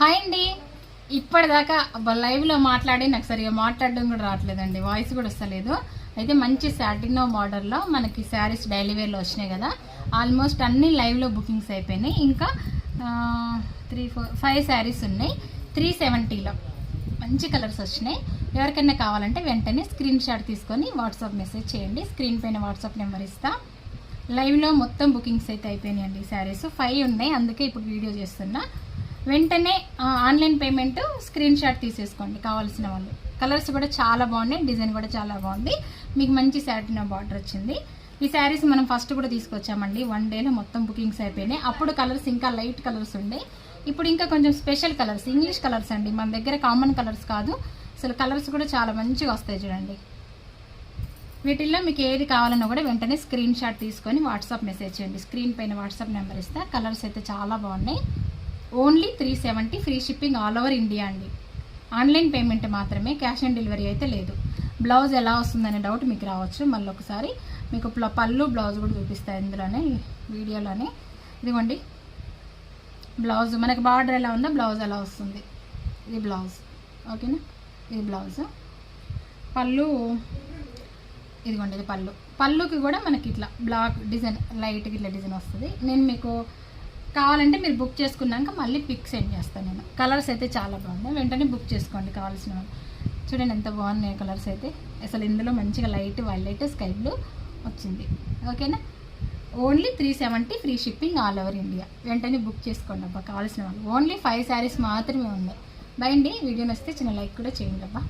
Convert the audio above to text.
Hi అండి. ఇప్పటిదాకా లైవ్లో మాట్లాడి నాకు సరిగా మాట్లాడడం కూడా రావట్లేదండి, వాయిస్ కూడా వస్తలేదు. అయితే మంచి సాటినో బార్డర్లో మనకి శారీస్ డైలీ వేర్లో వచ్చినాయి కదా, ఆల్మోస్ట్ అన్ని లైవ్లో బుకింగ్స్ అయిపోయినాయి. ఇంకా 5 శారీస్ ఉన్నాయి 370లో. మంచి కలర్స్ వచ్చినాయి. ఎవరికైనా కావాలంటే వెంటనే స్క్రీన్ షాట్ తీసుకొని వాట్సాప్ మెసేజ్ చేయండి. స్క్రీన్ పైన వాట్సాప్ నెంబర్ ఇస్తా. లైవ్లో మొత్తం బుకింగ్స్ అయితే అయిపోయినాయండి. శారీస్ 5 ఉన్నాయి, అందుకే ఇప్పుడు వీడియో చేస్తున్నా. వెంటనే ఆన్లైన్ పేమెంట్ స్క్రీన్ షాట్ తీసేసుకోండి కావాల్సిన వాళ్ళు. కలర్స్ కూడా చాలా బాగున్నాయి, డిజైన్ కూడా చాలా బాగుంది. మీకు మంచి సాటిన్ బార్డర్ వచ్చింది. ఈ శారీస్ మనం ఫస్ట్ కూడా తీసుకొచ్చామండి. 1 డేలో మొత్తం బుకింగ్స్ అయిపోయినాయి. అప్పుడు కలర్స్ ఇంకా లైట్ కలర్స్ ఉండే, ఇప్పుడు ఇంకా కొంచెం స్పెషల్ కలర్స్, ఇంగ్లీష్ కలర్స్ అండి. మన దగ్గర కామన్ కలర్స్ కాదు, అసలు కలర్స్ కూడా చాలా మంచిగా వస్తాయి చూడండి. వీటిల్లో మీకు ఏది కావాలన్నా కూడా వెంటనే స్క్రీన్ షాట్ తీసుకొని వాట్సాప్ మెసేజ్ చేయండి. స్క్రీన్ పైన వాట్సాప్ నెంబర్ ఇస్తా. కలర్స్ అయితే చాలా బాగున్నాయి. Only 370, free shipping all over India అండి. ఆన్లైన్ పేమెంట్ మాత్రమే, క్యాష్ ఆన్ డెలివరీ అయితే లేదు. బ్లౌజ్ ఎలా వస్తుందనే డౌట్ మీకు రావచ్చు. మళ్ళీ ఒకసారి మీకు పళ్ళు బ్లౌజ్ కూడా చూపిస్తాయి ఇందులోనే, వీడియోలోనే. ఇదిగోండి బ్లౌజ్, మనకి బార్డర్ ఎలా ఉందో బ్లౌజ్ ఎలా వస్తుంది. ఇది బ్లౌజ్, ఓకేనా. ఇది బ్లౌజ్. పళ్ళు ఇదిగోండి, ఇది పళ్ళు. పళ్ళుకి కూడా మనకి ఇట్లా బ్లాక్ డిజైన్, లైట్గా ఇట్లా డిజైన్ వస్తుంది. నేను మీకు కావాలంటే మీరు బుక్ చేసుకున్నాక మళ్ళీ పిక్ సెండ్ చేస్తాను నేను. కలర్స్ అయితే చాలా బాగున్నాయి, వెంటనే బుక్ చేసుకోండి కావాల్సిన వాళ్ళు. చూడండి ఎంత బాగున్నాయి కలర్స్ అయితే. అసలు ఇందులో మంచిగా లైట్ వైలెట్, స్కై బ్లూ వచ్చింది, ఓకేనా. Only 370, free shipping all over India. వెంటనే బుక్ చేసుకోండి అబ్బా కావాల్సిన వాళ్ళు. ఓన్లీ 5 శారీస్ మాత్రమే ఉన్నాయి. బై అండి. వీడియో నచ్చితే చిన్న లైక్ కూడా చేయండి అబ్బా.